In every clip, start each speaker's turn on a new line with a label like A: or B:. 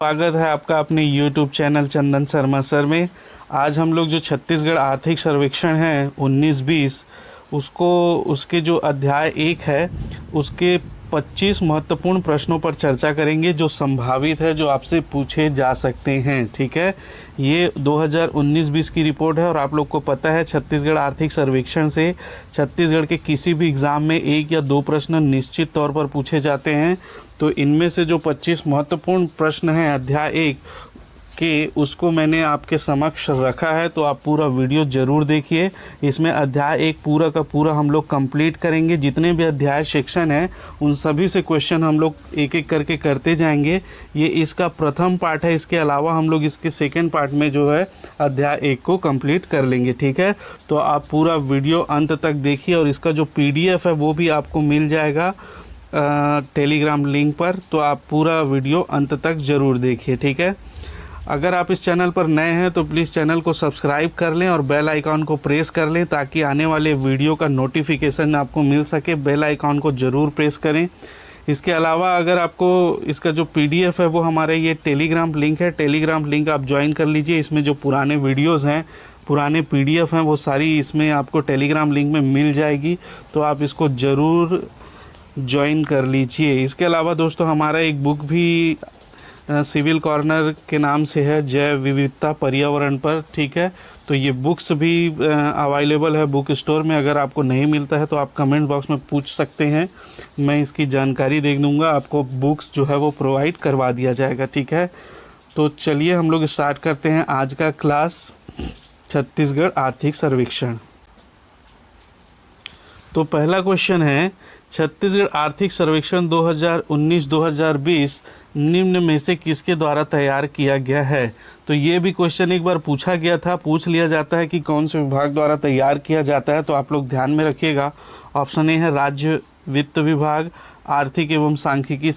A: स्वागत है आपका अपने YouTube चैनल चंदन शर्मा सर में। आज हम लोग जो छत्तीसगढ़ आर्थिक सर्वेक्षण है 19-20 उसके जो अध्याय 1 है उसके 25 महत्वपूर्ण प्रश्नों पर चर्चा करेंगे जो संभावित है, जो आपसे पूछे जा सकते हैं। ठीक है, ये 2019-20 की रिपोर्ट है और आप लोग को पता है छत्तीसगढ़ आर्थिक सर्वेक्षण से छत्तीसगढ़ के किसी भी एग्ज़ाम में 1 या 2 प्रश्न निश्चित तौर पर पूछे जाते हैं। तो इनमें से जो 25 महत्वपूर्ण प्रश्न हैं अध्याय 1 के, उसको मैंने आपके समक्ष रखा है, तो आप पूरा वीडियो ज़रूर देखिए। इसमें अध्याय 1 पूरा का पूरा हम लोग कंप्लीट करेंगे। जितने भी अध्याय सेक्शन हैं उन सभी से क्वेश्चन हम लोग एक एक करके करते जाएंगे। ये इसका प्रथम पार्ट है, इसके अलावा हम लोग इसके सेकेंड पार्ट में जो है अध्याय 1 को कंप्लीट कर लेंगे। ठीक है, तो आप पूरा वीडियो अंत तक देखिए और इसका जो PDF है वो भी आपको मिल जाएगा टेलीग्राम लिंक पर, तो आप पूरा वीडियो अंत तक ज़रूर देखिए। ठीक है, अगर आप इस चैनल पर नए हैं तो प्लीज़ चैनल को सब्सक्राइब कर लें और बेल आइकॉन को प्रेस कर लें ताकि आने वाले वीडियो का नोटिफिकेशन आपको मिल सके। बेल आइकॉन को ज़रूर प्रेस करें। इसके अलावा अगर आपको इसका जो PDF है वो हमारे ये टेलीग्राम लिंक है, टेलीग्राम लिंक आप ज्वाइन कर लीजिए। इसमें जो पुराने वीडियोज़ हैं, पुराने PDF हैं, वो सारी इसमें आपको टेलीग्राम लिंक में मिल जाएगी, तो आप इसको ज़रूर ज्वाइन कर लीजिए। इसके अलावा दोस्तों हमारा एक बुक भी सिविल कॉर्नर के नाम से है, जैव विविधता पर्यावरण पर। ठीक है, तो ये बुक्स भी अवेलेबल है बुक स्टोर में। अगर आपको नहीं मिलता है तो आप कमेंट बॉक्स में पूछ सकते हैं, मैं इसकी जानकारी दे दूँगा, आपको बुक्स जो है वो प्रोवाइड करवा दिया जाएगा। ठीक है, तो चलिए हम लोग स्टार्ट करते हैं आज का क्लास, छत्तीसगढ़ आर्थिक सर्वेक्षण। तो पहला क्वेश्चन है, छत्तीसगढ़ आर्थिक सर्वेक्षण 2019-2020 निम्न में से किसके द्वारा तैयार किया गया है? तो ये भी क्वेश्चन एक बार पूछा गया था, पूछ लिया जाता है कि कौन से विभाग द्वारा तैयार किया जाता है, तो आप लोग ध्यान में रखिएगा। ऑप्शन ए है राज्य वित्त विभाग, आर्थिक एवं सांख्यिकी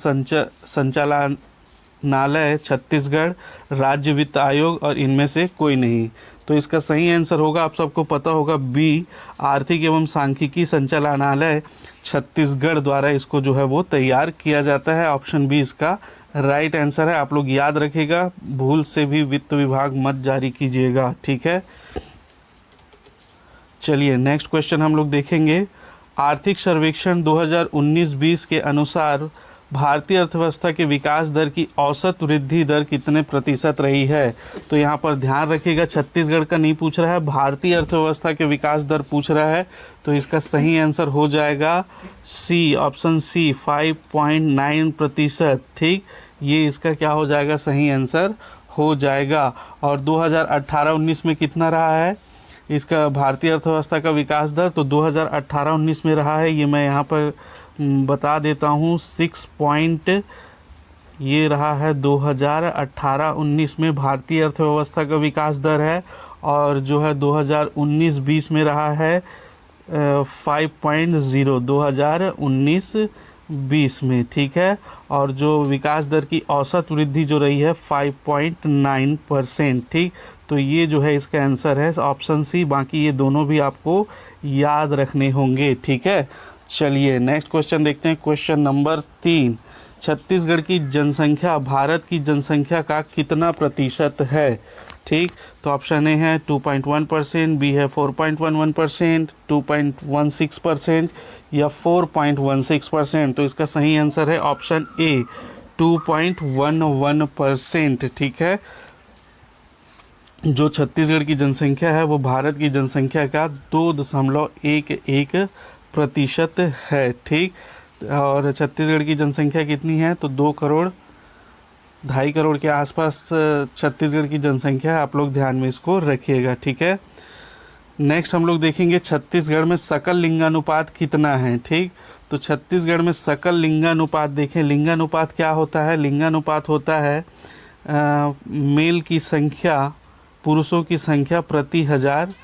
A: संचालनालय छत्तीसगढ़, राज्य वित्त आयोग, और इनमें से कोई नहीं। तो इसका सही आंसर होगा, आप सबको पता होगा, बी, आर्थिक एवं सांख्यिकी संचालनालय छत्तीसगढ़ द्वारा इसको जो है वो तैयार किया जाता है। ऑप्शन बी इसका राइट आंसर है। आप लोग याद रखिएगा, भूल से भी वित्त विभाग मत जारी कीजिएगा। ठीक है, चलिए नेक्स्ट क्वेश्चन हम लोग देखेंगे। आर्थिक सर्वेक्षण 2019-20 के अनुसार भारतीय अर्थव्यवस्था के विकास दर की औसत वृद्धि दर कितने प्रतिशत रही है? तो यहाँ पर ध्यान रखिएगा, छत्तीसगढ़ का नहीं पूछ रहा है, भारतीय अर्थव्यवस्था के विकास दर पूछ रहा है। तो इसका सही आंसर हो जाएगा सी, ऑप्शन सी, 5.9%। ठीक, ये इसका क्या हो जाएगा, सही आंसर हो जाएगा। और 2018-19 में कितना रहा है इसका भारतीय अर्थव्यवस्था का विकास दर? तो 2018-19 में रहा है, ये मैं यहाँ पर बता देता हूँ, 6 पॉइंट ये रहा है 2018-19 में भारतीय अर्थव्यवस्था का विकास दर है, और जो है 2019-20 में रहा है 5.0 2019-20 में। ठीक है, और जो विकास दर की औसत वृद्धि जो रही है 5.9%। ठीक, तो ये जो है इसका आंसर है ऑप्शन सी। बाकी ये दोनों भी आपको याद रखने होंगे। ठीक है, चलिए नेक्स्ट क्वेश्चन देखते हैं। क्वेश्चन नंबर 3, छत्तीसगढ़ की जनसंख्या भारत की जनसंख्या का कितना प्रतिशत है? ठीक, तो ऑप्शन ए है 2.1%, बी है 4.11%, 2.16% या 4.16%। तो इसका सही आंसर है ऑप्शन ए, 2.11%। ठीक है, जो छत्तीसगढ़ की जनसंख्या है वो भारत की जनसंख्या का 2.11% है। ठीक, और छत्तीसगढ़ की जनसंख्या कितनी है? तो 2.25 करोड़ के आसपास छत्तीसगढ़ की जनसंख्या है। आप लोग ध्यान में इसको रखिएगा। ठीक है, नेक्स्ट हम लोग देखेंगे छत्तीसगढ़ में सकल लिंगानुपात कितना है। ठीक, तो छत्तीसगढ़ में सकल लिंगानुपात देखें, लिंगानुपात क्या होता है? लिंगानुपात होता है मेल की संख्या पुरुषों की संख्या प्रति 1000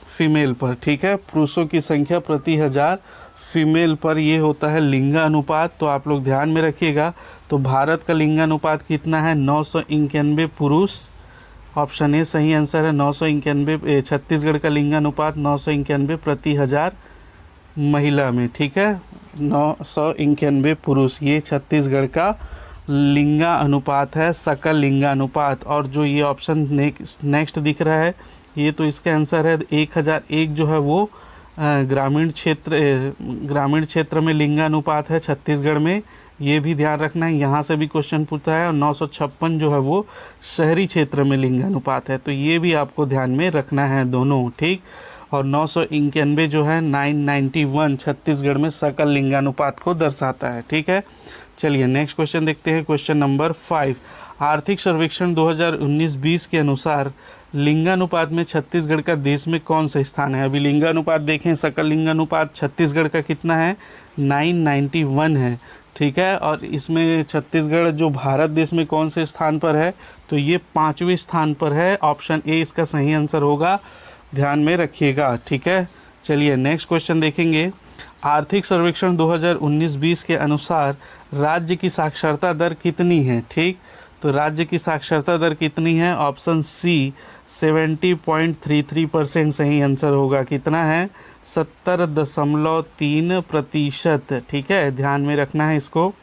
A: फीमेल पर। ठीक है, पुरुषों की संख्या प्रति 1000 फीमेल पर ये होता है लिंगानुपात। तो आप लोग ध्यान में रखिएगा। तो भारत का लिंगानुपात कितना है? 991 पुरुष, ऑप्शन ए सही आंसर है, 991। छत्तीसगढ़ का लिंगानुपात 991 प्रति 1000 महिला में। ठीक है, 991 पुरुष, ये छत्तीसगढ़ का लिंगा अनुपात है, सकल लिंगा अनुपात। और जो ये ऑप्शन नेक्स्ट दिख रहा है ये तो इसका आंसर है 1001 जो है वो ग्रामीण क्षेत्र में लिंगानुपात है छत्तीसगढ़ में, ये भी ध्यान रखना है। यहाँ से भी क्वेश्चन पूछा है। और 956 जो है वो शहरी क्षेत्र में लिंगानुपात है, तो ये भी आपको ध्यान में रखना है दोनों, ठीक। और 991 जो है 991 छत्तीसगढ़ में सकल लिंगानुपात को दर्शाता है, ठीक है। चलिए नेक्स्ट क्वेश्चन देखते हैं, क्वेश्चन नंबर 5। आर्थिक सर्वेक्षण 2019-20 के अनुसार लिंगानुपात में छत्तीसगढ़ का देश में कौन सा स्थान है। अभी लिंगानुपात देखें, सकल लिंगानुपात छत्तीसगढ़ का कितना है, 991 है, ठीक है। और इसमें छत्तीसगढ़ जो भारत देश में कौन से स्थान पर है, तो ये 5वें स्थान पर है। ऑप्शन ए इसका सही आंसर होगा, ध्यान में रखिएगा, ठीक है। चलिए नेक्स्ट क्वेश्चन देखेंगे। आर्थिक सर्वेक्षण 2019-20 के अनुसार राज्य की साक्षरता दर कितनी है, ठीक। तो राज्य की साक्षरता दर कितनी है, ऑप्शन सी 70.33% सही आंसर होगा। कितना है, 70.3%, ठीक है, ध्यान में रखना है इसको।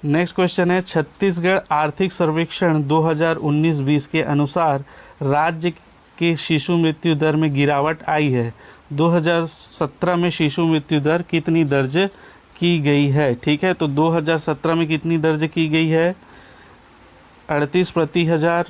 A: नेक्स्ट क्वेश्चन है, छत्तीसगढ़ आर्थिक सर्वेक्षण 2019-20 के अनुसार राज्य के शिशु मृत्यु दर में गिरावट आई है। 2017 में शिशु मृत्यु दर कितनी दर्ज की गई है, ठीक है। तो 2017 में कितनी दर्ज की गई है, 38 प्रति हज़ार।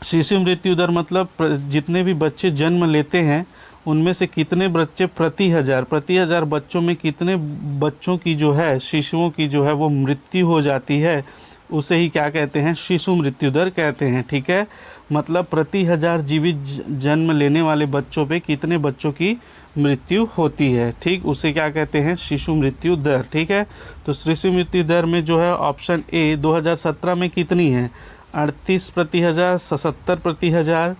A: शिशु मृत्यु दर मतलब जितने भी बच्चे जन्म लेते हैं उनमें से कितने बच्चे प्रति हज़ार बच्चों में कितने बच्चों की जो है, शिशुओं की जो है वो मृत्यु हो जाती है, उसे ही क्या कहते हैं, शिशु मृत्यु दर कहते हैं, ठीक है। मतलब प्रति 1000 जीवित जन्म लेने वाले बच्चों पे कितने बच्चों की मृत्यु होती है, ठीक, उसे क्या कहते हैं, शिशु मृत्यु दर, ठीक है। तो शिशु मृत्यु दर में जो है ऑप्शन ए 2017 में कितनी है, 38 प्रति हज़ार, 77 प्रति हज़ार,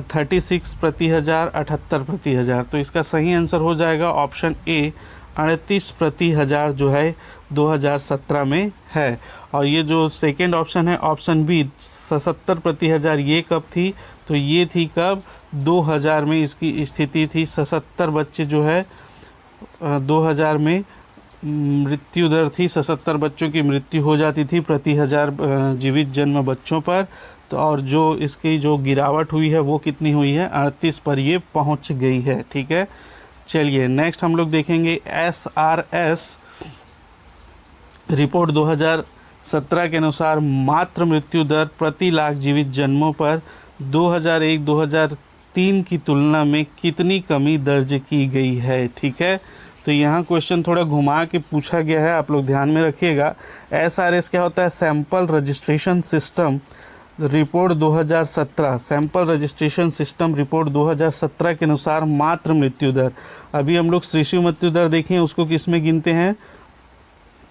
A: 36 प्रति हज़ार, 78 प्रति हज़ार। तो इसका सही आंसर हो जाएगा ऑप्शन ए 38 प्रति हज़ार जो है 2017 में है। और ये जो सेकेंड ऑप्शन है ऑप्शन बी 77 प्रति हज़ार, ये कब थी, तो ये थी कब, 2000 में इसकी स्थिति थी। 77 बच्चे जो है 2000 में मृत्यु दर थी, 77 बच्चों की मृत्यु हो जाती थी प्रति 1000 जीवित जन्म बच्चों पर। तो और जो इसकी जो गिरावट हुई है वो कितनी हुई है, 38 पर ये पहुंच गई है, ठीक है। चलिए नेक्स्ट हम लोग देखेंगे SRS रिपोर्ट 2017 के अनुसार मातृ मृत्यु दर प्रति लाख जीवित जन्मों पर 2001-2003 की तुलना में कितनी कमी दर्ज की गई है, ठीक है। तो यहाँ क्वेश्चन थोड़ा घुमा के पूछा गया है, आप लोग ध्यान में रखिएगा। SRS क्या होता है, sample registration system report 2017, sample registration system report 2017 के अनुसार मातृ मृत्यु दर, अभी हम लोग शिशु मृत्यु दर देखें उसको किस में गिनते हैं,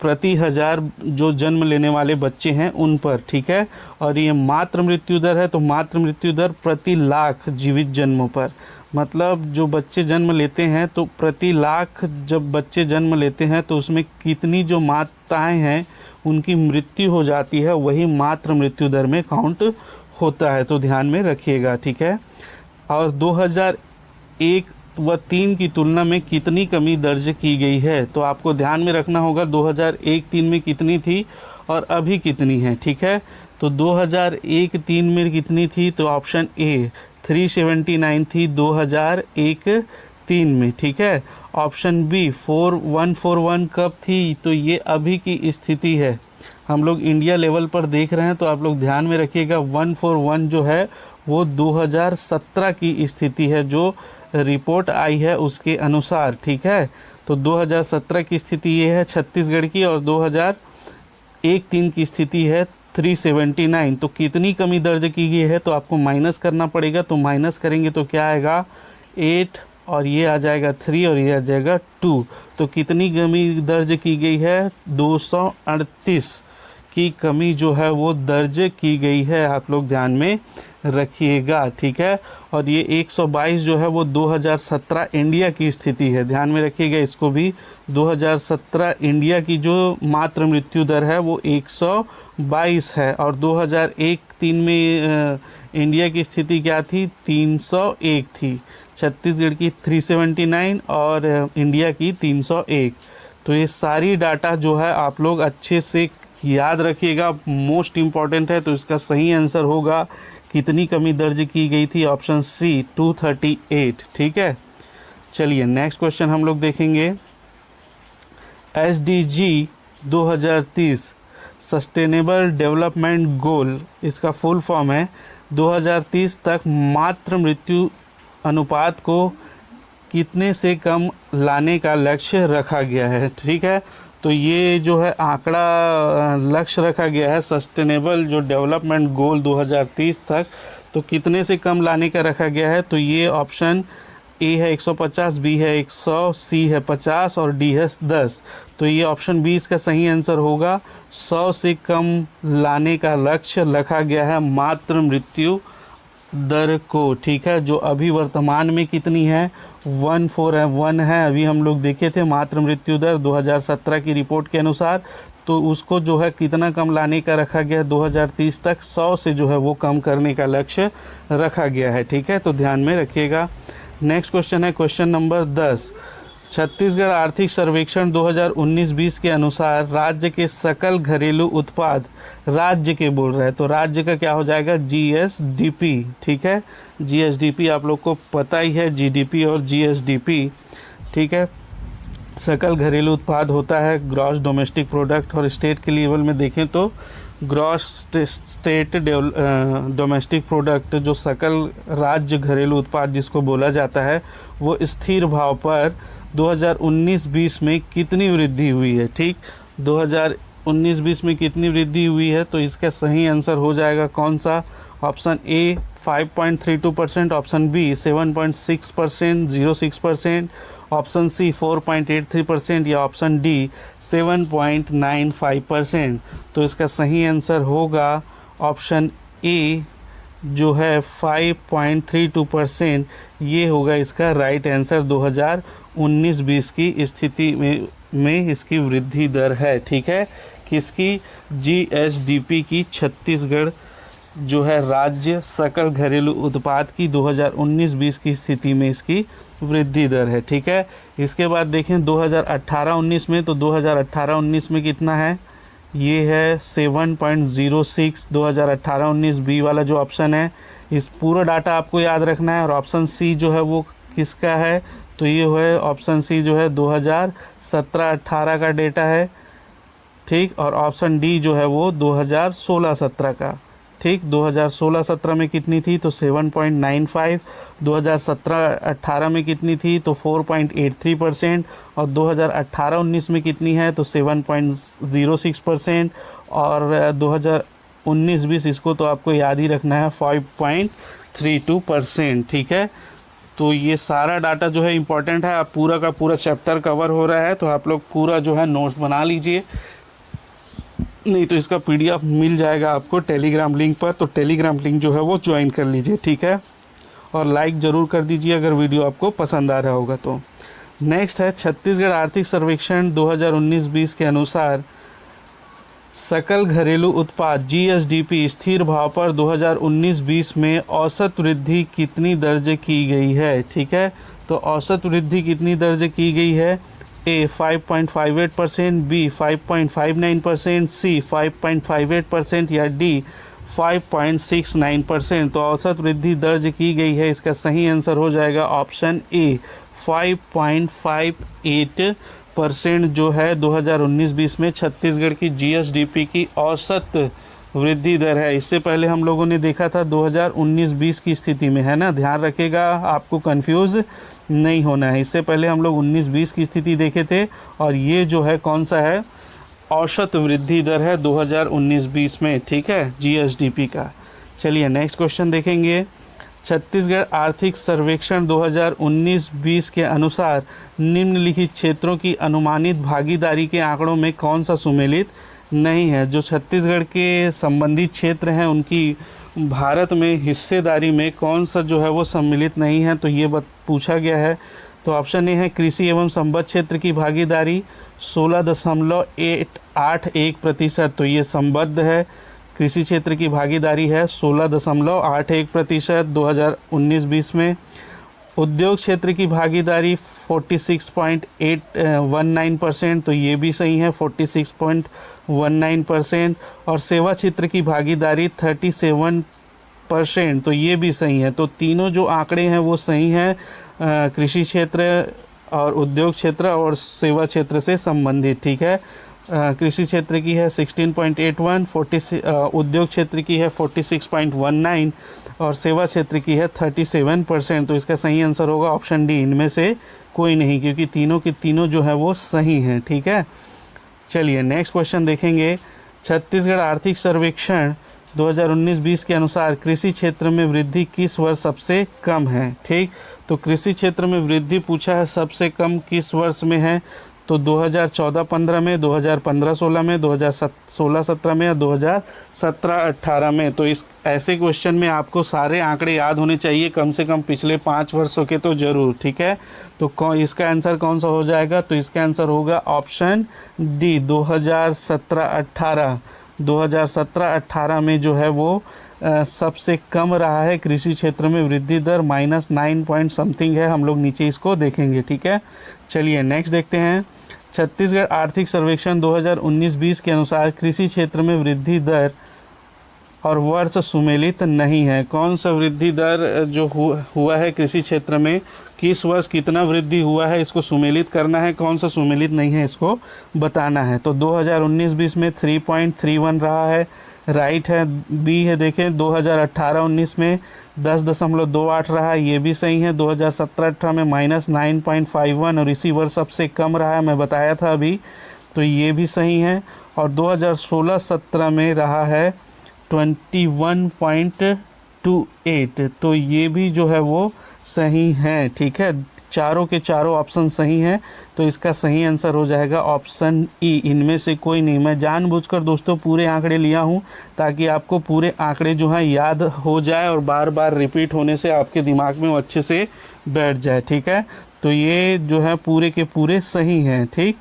A: प्रति 1000 जो जन्म लेने वाले बच्चे हैं उन पर, ठीक है। और ये मातृ मृत्यु दर है, तो मातृ मृत्यु दर प्रति लाख जीवित जन्मों पर, मतलब जो बच्चे जन्म लेते हैं तो प्रति लाख जब बच्चे जन्म लेते हैं तो उसमें कितनी जो माताएं हैं उनकी मृत्यु हो जाती है, वही मातृ मृत्यु दर में काउंट होता है, तो ध्यान में रखिएगा, ठीक है। और 2001 व 3 की तुलना में कितनी कमी दर्ज की गई है, तो आपको ध्यान में रखना होगा 2001-3 में कितनी थी और अभी कितनी है, ठीक है। तो 2001-3 में कितनी थी, तो ऑप्शन ए 379 थी 2001-3 में, ठीक है। ऑप्शन बी 4141 कब थी, तो ये अभी की स्थिति है, हम लोग इंडिया लेवल पर देख रहे हैं, तो आप लोग ध्यान में रखिएगा 141 जो है वो 2017 की स्थिति है, जो रिपोर्ट आई है उसके अनुसार, ठीक है। तो 2017 की स्थिति ये है छत्तीसगढ़ की, और 2001-3 की स्थिति है 379। तो कितनी कमी दर्ज की गई है, तो आपको माइनस करना पड़ेगा, तो माइनस करेंगे तो क्या आएगा 8, और ये आ जाएगा 3 और ये आ जाएगा 2। तो कितनी कमी दर्ज की गई है, 238 की कमी जो है वो दर्ज की गई है, आप लोग ध्यान में रखिएगा, ठीक है। और ये 122 जो है वो 2017 इंडिया की स्थिति है, ध्यान में रखिएगा इसको भी। 2017 इंडिया की जो मातृ मृत्यु दर है वो 122 है, और 2001-3 में इंडिया की स्थिति क्या थी, 301 थी। छत्तीसगढ़ की 379 और इंडिया की 301। तो ये सारी डाटा जो है आप लोग अच्छे से याद रखिएगा, मोस्ट इम्पॉर्टेंट है। तो इसका सही आंसर होगा कितनी कमी दर्ज की गई थी, ऑप्शन सी 238। ठीक है, चलिए नेक्स्ट क्वेश्चन हम लोग देखेंगे। SDG 2030 सस्टेनेबल डेवलपमेंट गोल, इसका फुल फॉर्म है 2030 तक मातृ मृत्यु अनुपात को कितने से कम लाने का लक्ष्य रखा गया है। ठीक है, तो ये जो है आंकड़ा लक्ष्य रखा गया है सस्टेनेबल जो डेवलपमेंट गोल 2030 तक, तो कितने से कम लाने का रखा गया है। तो ये ऑप्शन ए है 150, बी है 100, सी है 50 और डी है 10। तो ये ऑप्शन बी इसका सही आंसर होगा। 100 से कम लाने का लक्ष्य रखा गया है मातृ मृत्यु दर को। ठीक है, जो अभी वर्तमान में कितनी है, 141 है। अभी हम लोग देखे थे मातृ मृत्यु दर 2017 की रिपोर्ट के अनुसार, तो उसको जो है कितना कम लाने का रखा गया है 2030 तक, 100 से जो है वो कम करने का लक्ष्य रखा गया है। ठीक है, तो ध्यान में रखिएगा। नेक्स्ट क्वेश्चन है क्वेश्चन नंबर 10। छत्तीसगढ़ आर्थिक सर्वेक्षण 2019-20 के अनुसार राज्य के सकल घरेलू उत्पाद, राज्य के बोल रहे हैं तो राज्य का क्या हो जाएगा, GSDP। ठीक है, GSDP आप लोग को पता ही है, GDP और GSDP। ठीक है, सकल घरेलू उत्पाद होता है ग्रॉस डोमेस्टिक प्रोडक्ट, और स्टेट के लेवल में देखें तो ग्रॉस स्टेट डोमेस्टिक प्रोडक्ट, जो सकल राज्य घरेलू उत्पाद जिसको बोला जाता है, वो स्थिर भाव पर 2019-20 में कितनी वृद्धि हुई है। ठीक, 2019-20 में कितनी वृद्धि हुई है, तो इसका सही आंसर हो जाएगा कौन सा, option A 5.32%, option B 7.6%, 06%, option C 4.83% या ऑप्शन डी 7.95%। तो इसका सही आंसर होगा ऑप्शन ए जो है 5.32%, ये होगा इसका राइट आंसर। 2019-20 की स्थिति में इसकी वृद्धि दर है। ठीक है, किसकी, GSDP की, छत्तीसगढ़ जो है राज्य सकल घरेलू उत्पाद की 2019-20 की स्थिति में इसकी वृद्धि दर है। ठीक है, इसके बाद देखें 2018-19 में, तो 2018-19 में कितना है, ये है 7.06। 2018-19 बी वाला जो ऑप्शन है, इस पूरा डाटा आपको याद रखना है। और ऑप्शन सी जो है वो किसका है, तो ये है ऑप्शन सी जो है 2017-18 का डेटा है। ठीक, और ऑप्शन डी जो है वो 2016-17 का। ठीक, 2016-17 में कितनी थी, तो 7.95, 2017-18 में कितनी थी, तो 4.83%, और 2018-19 में कितनी है, तो 7.06%, और 2019-20 इसको तो आपको याद ही रखना है 5.32%। ठीक है, तो ये सारा डाटा जो है इम्पॉर्टेंट है, आप पूरा का पूरा चैप्टर कवर हो रहा है, तो आप लोग पूरा जो है नोट्स बना लीजिए, नहीं तो इसका PDF मिल जाएगा आपको टेलीग्राम लिंक पर, तो टेलीग्राम लिंक जो है वो ज्वाइन कर लीजिए। ठीक है, और लाइक ज़रूर कर दीजिए अगर वीडियो आपको पसंद आ रहा होगा तो। नेक्स्ट है छत्तीसगढ़ आर्थिक सर्वेक्षण 2019-20 के अनुसार सकल घरेलू उत्पाद GSDP स्थिर भाव पर 2019-20 में औसत वृद्धि कितनी दर्ज की गई है। ठीक है, तो औसत वृद्धि कितनी दर्ज की गई है, ए 5.58%, बी 5.59%, सी 5.58% या डी 5.69%। तो औसत वृद्धि दर्ज की गई है, इसका सही आंसर हो जाएगा ऑप्शन ए 5.58% जो है 2019-20 में छत्तीसगढ़ की GSDP की औसत वृद्धि दर है। इससे पहले हम लोगों ने देखा था 2019-20 की स्थिति में, है ना, ध्यान रखिएगा, आपको कंफ्यूज नहीं होना है। इससे पहले हम लोग 19-20 की स्थिति देखे थे, और ये जो है कौन सा है, औसत वृद्धि दर है 2019-20 में। ठीक है, GSDP का। चलिए नेक्स्ट क्वेश्चन देखेंगे। छत्तीसगढ़ आर्थिक सर्वेक्षण 2019-20 के अनुसार निम्नलिखित क्षेत्रों की अनुमानित भागीदारी के आंकड़ों में कौन सा सुमेलित नहीं है। जो छत्तीसगढ़ के संबंधित क्षेत्र हैं उनकी भारत में हिस्सेदारी में कौन सा जो है वो सम्मिलित नहीं है, तो ये पूछा गया है। तो ऑप्शन ए है कृषि एवं संबद्ध क्षेत्र की भागीदारी 16.81%, तो ये संबद्ध है। कृषि क्षेत्र की भागीदारी है 16.81% 2019-20 में। उद्योग क्षेत्र की भागीदारी 46.819%, तो ये भी सही है 46.19%। और सेवा क्षेत्र की भागीदारी 37%, तो ये भी सही है। तो तीनों जो आंकड़े हैं वो सही हैं, कृषि क्षेत्र और उद्योग क्षेत्र और सेवा क्षेत्र से संबंधित, ठीक है। कृषि क्षेत्र की है 16.81, उद्योग क्षेत्र की है 46.19 और सेवा क्षेत्र की है 37%। तो इसका सही आंसर होगा ऑप्शन डी, इनमें से कोई नहीं, क्योंकि तीनों की तीनों जो है वो सही हैं, ठीक है। चलिए नेक्स्ट क्वेश्चन देखेंगे। छत्तीसगढ़ आर्थिक सर्वेक्षण 2019-20 के अनुसार कृषि क्षेत्र में वृद्धि किस वर्ष सबसे कम है, ठीक। तो कृषि क्षेत्र में वृद्धि पूछा है, सबसे कम किस वर्ष में है, तो 2014-15 में, 2015-16 में, 2016-17 में या 2017-18 में। तो इस ऐसे क्वेश्चन में आपको सारे आंकड़े याद होने चाहिए, कम से कम पिछले 5 वर्षों के तो ज़रूर, ठीक है। तो इसका आंसर कौन सा हो जाएगा, तो इसका आंसर होगा ऑप्शन डी 2017-18। 2017-18 में जो है वो सबसे कम रहा है कृषि क्षेत्र में वृद्धि दर, -9 पॉइंट समथिंग है। हम लोग नीचे इसको देखेंगे, ठीक है। चलिए नेक्स्ट देखते हैं। छत्तीसगढ़ आर्थिक सर्वेक्षण 2019-20 के अनुसार कृषि क्षेत्र में वृद्धि दर और वर्ष सुमेलित नहीं है। कौन सा वृद्धि दर जो हुआ है कृषि क्षेत्र में, किस वर्ष कितना वृद्धि हुआ है, इसको सुमेलित करना है। कौन सा सुमेलित नहीं है इसको बताना है। तो 2019-20 में 3.31 रहा है, राइट है। बी है, देखें 2018-19 में 10.28 रहा है, ये भी सही है। 2017-18 में -9.51 और इसी वर्ष सबसे कम रहा है, मैं बताया था अभी, तो ये भी सही है। और 2016-17 में रहा है 21.28, तो ये भी जो है वो सही है, ठीक है। चारों के चारों ऑप्शन सही हैं, तो इसका सही आंसर हो जाएगा ऑप्शन ई, इनमें से कोई नहीं। मैं जानबूझकर दोस्तों पूरे आंकड़े लिया हूं ताकि आपको पूरे आंकड़े जो हैं याद हो जाए और बार बार रिपीट होने से आपके दिमाग में वो अच्छे से बैठ जाए, ठीक है। तो ये जो है पूरे के पूरे सही हैं, ठीक।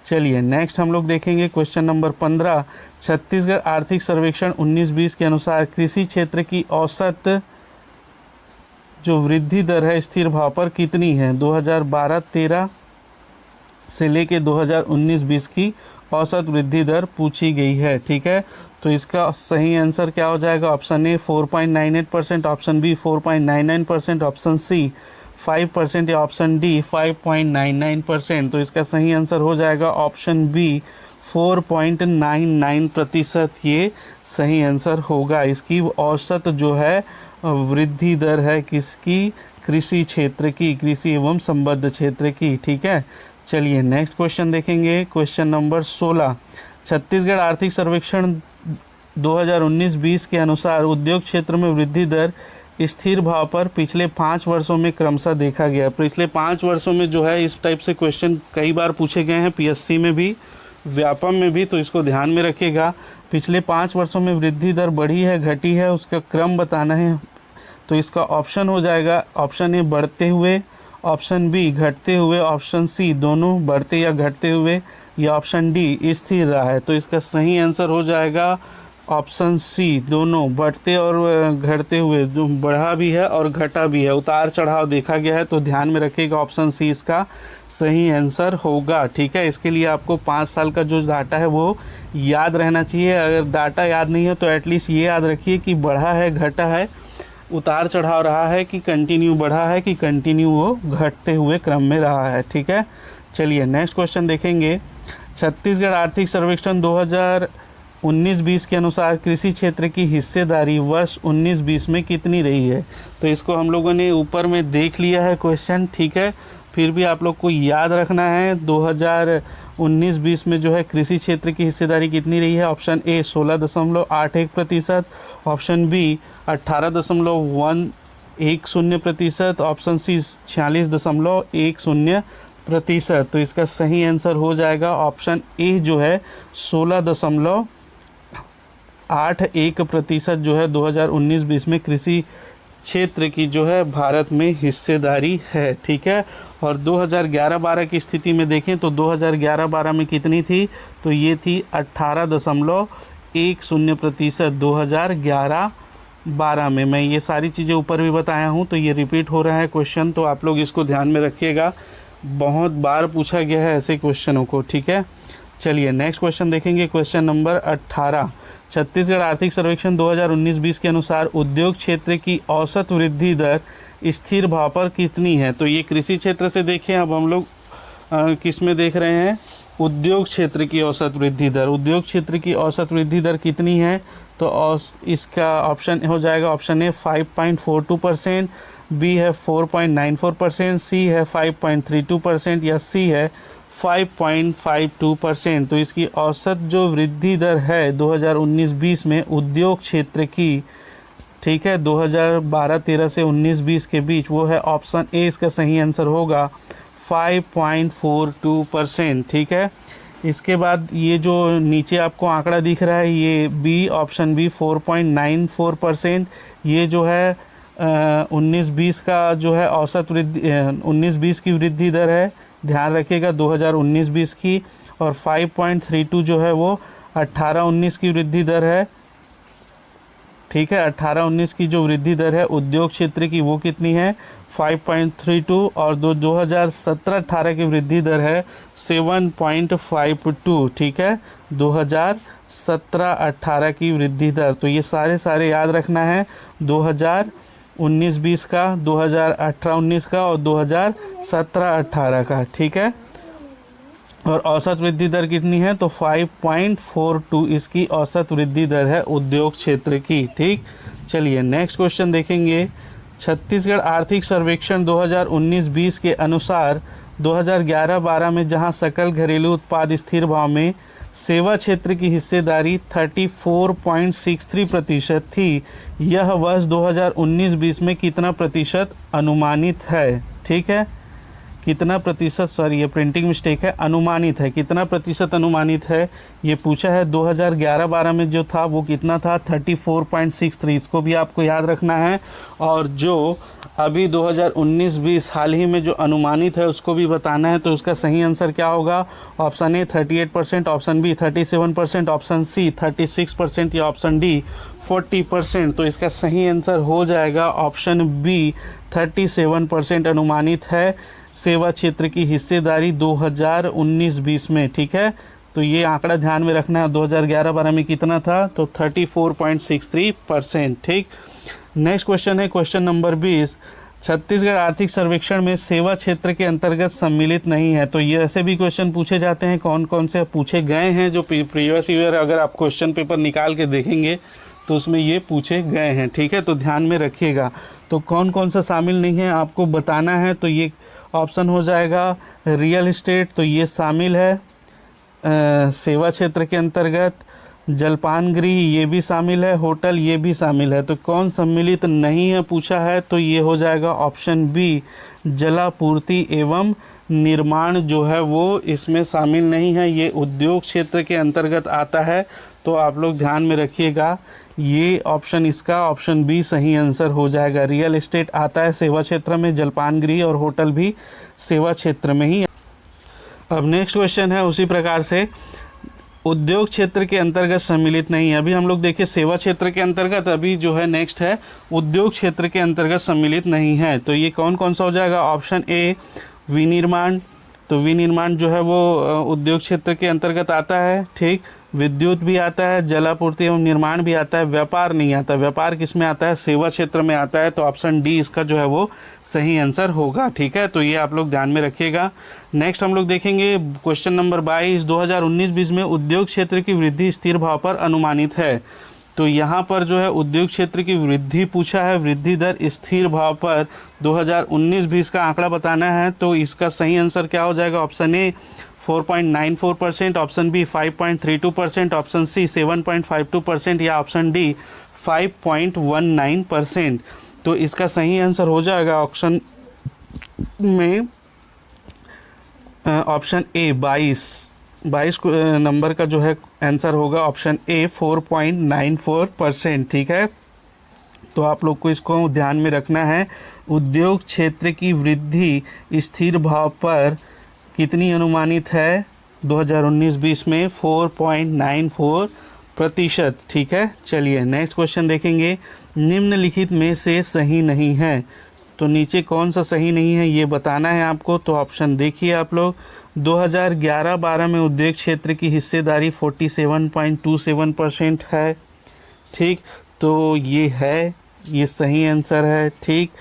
A: चलिए नेक्स्ट हम लोग देखेंगे क्वेश्चन नंबर 15। छत्तीसगढ़ आर्थिक सर्वेक्षण 19-20 के अनुसार कृषि क्षेत्र की औसत जो वृद्धि दर है स्थिर भाव पर कितनी है। 2012-13 से लेके 2019-20 की औसत वृद्धि दर पूछी गई है, ठीक है। तो इसका सही आंसर क्या हो जाएगा, option A 4.98%, option B 4.99%, option C 5% या ऑप्शन डी 5.99%। तो इसका सही आंसर हो जाएगा ऑप्शन बी 4.99%, ये सही आंसर होगा। इसकी औसत जो है वृद्धि दर है किसकी, कृषि क्षेत्र की, कृषि एवं संबद्ध क्षेत्र की, ठीक है। चलिए नेक्स्ट क्वेश्चन देखेंगे, क्वेश्चन नंबर 16। छत्तीसगढ़ आर्थिक सर्वेक्षण 2019-20 के अनुसार उद्योग क्षेत्र में वृद्धि दर स्थिर भाव पर पिछले 5 वर्षों में क्रमशः देखा गया। पिछले 5 वर्षों में जो है इस टाइप से क्वेश्चन कई बार पूछे गए हैं, पीएससी में भी, व्यापम में भी, तो इसको ध्यान में रखिएगा। पिछले 5 वर्षों में वृद्धि दर बढ़ी है, घटी है, उसका क्रम बताना है। तो इसका ऑप्शन हो जाएगा ऑप्शन ए बढ़ते हुए, ऑप्शन बी घटते हुए, ऑप्शन सी दोनों बढ़ते या घटते हुए, या ऑप्शन डी स्थिर रहा है। तो इसका सही आंसर हो जाएगा ऑप्शन सी, दोनों बढ़ते और घटते हुए, जो बढ़ा भी है और घटा भी है, उतार चढ़ाव देखा गया है। तो ध्यान में रखिएगा ऑप्शन सी इसका सही आंसर होगा, ठीक है। इसके लिए आपको 5 साल का जो डाटा है वो याद रहना चाहिए। अगर डाटा याद नहीं है तो एटलीस्ट ये याद रखिए कि बढ़ा है, घटा है, उतार चढ़ाव रहा है कि कंटिन्यू बढ़ा है कि कंटिन्यू वो घटते हुए क्रम में रहा है, ठीक है। चलिए नेक्स्ट क्वेश्चन देखेंगे। छत्तीसगढ़ आर्थिक सर्वेक्षण 2019-20 के अनुसार कृषि क्षेत्र की हिस्सेदारी वर्ष 19-20 में कितनी रही है। तो इसको हम लोगों ने ऊपर में देख लिया है क्वेश्चन, ठीक है। फिर भी आप लोग को याद रखना है 2019-20 में जो है कृषि क्षेत्र की हिस्सेदारी कितनी रही है। Option A 16.81%, option B 18.10%, option C 46.10%। तो इसका सही आंसर हो जाएगा ऑप्शन ए जो है 16.81% जो है 2019-20 में कृषि क्षेत्र की जो है भारत में हिस्सेदारी है, ठीक है। और 2011-12 की स्थिति में देखें तो 2011-12 में कितनी थी, तो ये थी 18.10%। 2011 2012 में। मैं ये सारी चीज़ें ऊपर भी बताया हूँ, तो ये रिपीट हो रहा है क्वेश्चन, तो आप लोग इसको ध्यान में रखिएगा, बहुत बार पूछा गया है ऐसे क्वेश्चनों को, ठीक है। चलिए नेक्स्ट क्वेश्चन देखेंगे, क्वेश्चन नंबर 18। छत्तीसगढ़ आर्थिक सर्वेक्षण 2019-20 के अनुसार उद्योग क्षेत्र की औसत वृद्धि दर स्थिर भाव पर कितनी है? तो ये कृषि क्षेत्र से देखें, अब हम लोग किस में देख रहे हैं? उद्योग क्षेत्र की औसत वृद्धि दर। उद्योग क्षेत्र की औसत वृद्धि दर कितनी है? तो इसका ऑप्शन हो जाएगा, ऑप्शन ए 5.42%, बी है 4.94%, सी है 5.32% या सी है 5.52%। तो इसकी औसत जो वृद्धि दर है 2019-20 में उद्योग क्षेत्र की, ठीक है, 2012-13 से 19-20 के बीच, वो है ऑप्शन ए, इसका सही आंसर होगा 5.42%, ठीक है। इसके बाद ये जो नीचे आपको आंकड़ा दिख रहा है, ये बी, ऑप्शन बी 4.94%, ये जो है 19-20 का जो है औसत वृद्धि 19-20 की वृद्धि दर है, ध्यान रखिएगा 2019-20 की। और 5.32 जो है वो 18-19 की वृद्धि दर है, ठीक है। 18-19 की जो वृद्धि दर है उद्योग क्षेत्र की, वो कितनी है? 5.32। और 2017-18 की वृद्धि दर है 7.52, ठीक है, 2017-18 की वृद्धि दर। तो ये सारे याद रखना है, 2019-20 का, 2018-19 का और 2017-18 का, ठीक है। और औसत वृद्धि दर कितनी है? तो 5.42 इसकी औसत वृद्धि दर है उद्योग क्षेत्र की, ठीक। चलिए नेक्स्ट क्वेश्चन देखेंगे। छत्तीसगढ़ आर्थिक सर्वेक्षण 2019-20 के अनुसार 2011-12 में जहां सकल घरेलू उत्पाद स्थिर भाव में सेवा क्षेत्र की हिस्सेदारी 34.63% थी, यह वर्ष 2019-20 में कितना प्रतिशत अनुमानित है? ठीक है, कितना प्रतिशत, सॉरी ये प्रिंटिंग मिस्टेक है, अनुमानित है, कितना प्रतिशत अनुमानित है ये पूछा है। 2011-12 में जो था वो कितना था? 34.63, इसको भी आपको याद रखना है। और जो अभी 2019-20 हाल ही में जो अनुमानित है उसको भी बताना है। तो उसका सही आंसर क्या होगा? Option A 38%, option B 37%, option C 36% या ऑप्शन डी 40%। तो इसका सही आंसर हो जाएगा ऑप्शन बी 37% अनुमानित है सेवा क्षेत्र की हिस्सेदारी 2019-20 में, ठीक है। तो ये आंकड़ा ध्यान में रखना है, 2011-12 में कितना था? तो 34.63%, ठीक। नेक्स्ट क्वेश्चन है क्वेश्चन नंबर 20। छत्तीसगढ़ आर्थिक सर्वेक्षण में सेवा क्षेत्र के अंतर्गत सम्मिलित नहीं है। तो ये ऐसे भी क्वेश्चन पूछे जाते हैं, कौन कौन से पूछे गए हैं जो प्रीवियस ईयर अगर आप क्वेश्चन पेपर निकाल के देखेंगे तो उसमें ये पूछे गए हैं, ठीक है। तो ध्यान में रखिएगा। तो कौन कौन सा शामिल नहीं है आपको बताना है। तो ये ऑप्शन हो जाएगा रियल एस्टेट, तो ये शामिल है सेवा क्षेत्र के अंतर्गत। जलपान गृह ये भी शामिल है, होटल ये भी शामिल है। तो कौन सम्मिलित नहीं है पूछा है, तो ये हो जाएगा ऑप्शन बी जलापूर्ति एवं निर्माण जो है वो इसमें शामिल नहीं है, ये उद्योग क्षेत्र के अंतर्गत आता है। तो आप लोग ध्यान में रखिएगा, ये ऑप्शन इसका ऑप्शन बी सही आंसर हो जाएगा। रियल एस्टेट आता है सेवा क्षेत्र में, जलपान गृह और होटल भी सेवा क्षेत्र में ही। अब नेक्स्ट क्वेश्चन है उसी प्रकार से, उद्योग क्षेत्र के अंतर्गत सम्मिलित नहीं है। अभी हम लोग देखिए सेवा क्षेत्र के अंतर्गत, अभी जो है नेक्स्ट है उद्योग क्षेत्र के अंतर्गत सम्मिलित नहीं है। तो ये कौन कौन सा हो जाएगा? ऑप्शन ए विनिर्माण, तो विनिर्माण जो है वो उद्योग क्षेत्र के अंतर्गत आता है, ठीक। विद्युत भी आता है, जलापूर्ति एवं निर्माण भी आता है, व्यापार नहीं आता। व्यापार किस में आता है? सेवा क्षेत्र में आता है। तो ऑप्शन डी इसका जो है वो सही आंसर होगा, ठीक है। तो ये आप लोग ध्यान में रखिएगा। नेक्स्ट हम लोग देखेंगे क्वेश्चन नंबर 22। 2019-20 में उद्योग क्षेत्र की वृद्धि स्थिर भाव पर अनुमानित है। तो यहाँ पर जो है उद्योग क्षेत्र की वृद्धि पूछा है, वृद्धि दर स्थिर भाव पर 2019-20 का आंकड़ा बताना है। तो इसका सही आंसर क्या हो जाएगा? Option A 4.94%, option B 5.32%, option C 7.52% या ऑप्शन डी 5.19%। तो इसका सही आंसर हो जाएगा ऑप्शन में ऑप्शन ए 22 नंबर का जो है आंसर होगा ऑप्शन ए 4.94%, ठीक है। तो आप लोग को इसको ध्यान में रखना है। उद्योग क्षेत्र की वृद्धि स्थिर भाव पर कितनी अनुमानित है 2019-20 में? 4.94 प्रतिशत। ठीक है, चलिए नेक्स्ट क्वेश्चन देखेंगे। निम्नलिखित में से सही नहीं है, तो नीचे कौन सा सही नहीं है ये बताना है आपको। तो ऑप्शन देखिए आप लोग, 2011-12 में उद्योग क्षेत्र की हिस्सेदारी 47.27% है। ठीक, तो ये है, ये सही आंसर है। ठीक,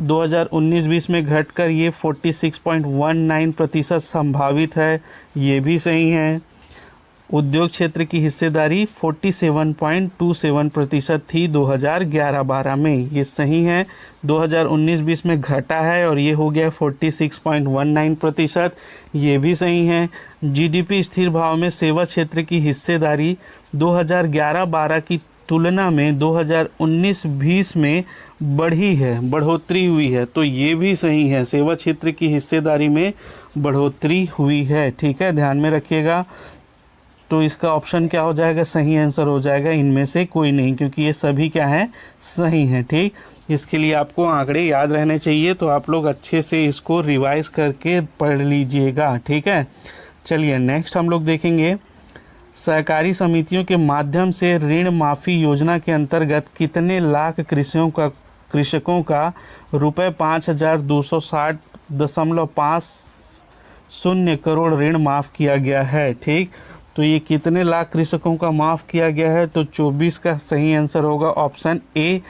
A: 2019-20 में घटकर ये 46.19% संभावित है, ये भी सही है। उद्योग क्षेत्र की हिस्सेदारी 47.27% थी 2011-12 में, ये सही है। 2019-20 में घटा है और ये हो गया 46.19%, ये भी सही है। जीडीपी स्थिर भाव में सेवा क्षेत्र की हिस्सेदारी 2011-12 की तुलना में 2019-20 में बढ़ी है, बढ़ोतरी हुई है, तो ये भी सही है। सेवा क्षेत्र की हिस्सेदारी में बढ़ोतरी हुई है। ठीक है, ध्यान में रखिएगा। तो इसका ऑप्शन क्या हो जाएगा, सही आंसर हो जाएगा, इनमें से कोई नहीं, क्योंकि ये सभी क्या है, सही हैं। ठीक, इसके लिए आपको आंकड़े याद रहने चाहिए, तो आप लोग अच्छे से इसको रिवाइज करके पढ़ लीजिएगा। ठीक है, चलिए नेक्स्ट हम लोग देखेंगे। सहकारी समितियों के माध्यम से ऋण माफ़ी योजना के अंतर्गत कितने लाख कृषकों का रुपये 5,260.50 करोड़ ऋण माफ़ किया गया है। ठीक, तो ये कितने लाख कृषकों का माफ़ किया गया है, तो 24 का सही आंसर होगा ऑप्शन ए।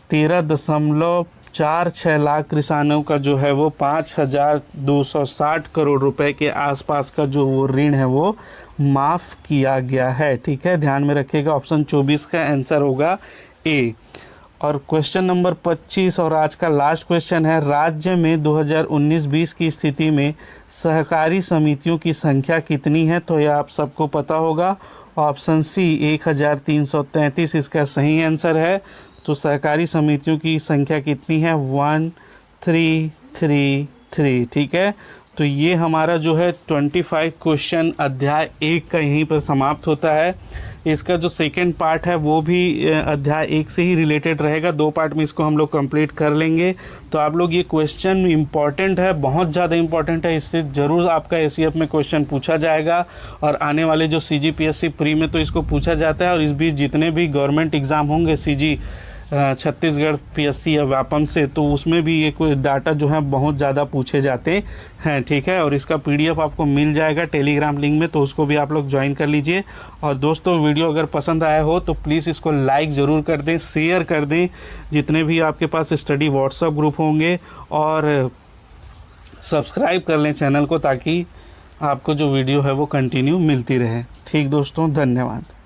A: 13.46 लाख किसानों का जो है वो 5,260 करोड़ रुपए के आसपास का जो वो ऋण है वो माफ़ किया गया है। ठीक है, ध्यान में रखिएगा, ऑप्शन 24 का आंसर होगा ए। और क्वेश्चन नंबर 25 और आज का लास्ट क्वेश्चन है। राज्य में 2019-20 की स्थिति में सहकारी समितियों की संख्या कितनी है, तो यह आप सबको पता होगा। ऑप्शन सी 1333 इसका सही आंसर है। तो सहकारी समितियों की संख्या कितनी है, 1333। ठीक है, तो ये हमारा जो है 25 क्वेश्चन अध्याय 1 का यहीं पर समाप्त होता है। इसका जो सेकंड पार्ट है वो भी अध्याय 1 से ही रिलेटेड रहेगा, 2 पार्ट में इसको हम लोग कंप्लीट कर लेंगे। तो आप लोग ये क्वेश्चन इम्पॉर्टेंट है, बहुत ज़्यादा इम्पॉर्टेंट है, इससे ज़रूर आपका एसीएफ में क्वेश्चन पूछा जाएगा। और आने वाले जो सीजीपीएससी प्री में तो इसको पूछा जाता है, और इस बीच जितने भी गवर्नमेंट एग्ज़ाम होंगे सीजी छत्तीसगढ़ पीएससी या व्यापम से, तो उसमें भी ये कोई डाटा जो है बहुत ज़्यादा पूछे जाते हैं। ठीक है, और इसका पीडीएफ आपको मिल जाएगा टेलीग्राम लिंक में, तो उसको भी आप लोग ज्वाइन कर लीजिए। और दोस्तों, वीडियो अगर पसंद आया हो तो प्लीज़ इसको लाइक ज़रूर कर दें, शेयर कर दें जितने भी आपके पास स्टडी व्हाट्सएप ग्रुप होंगे, और सब्सक्राइब कर लें चैनल को, ताकि आपको जो वीडियो है वो कंटिन्यू मिलती रहे। ठीक दोस्तों, धन्यवाद।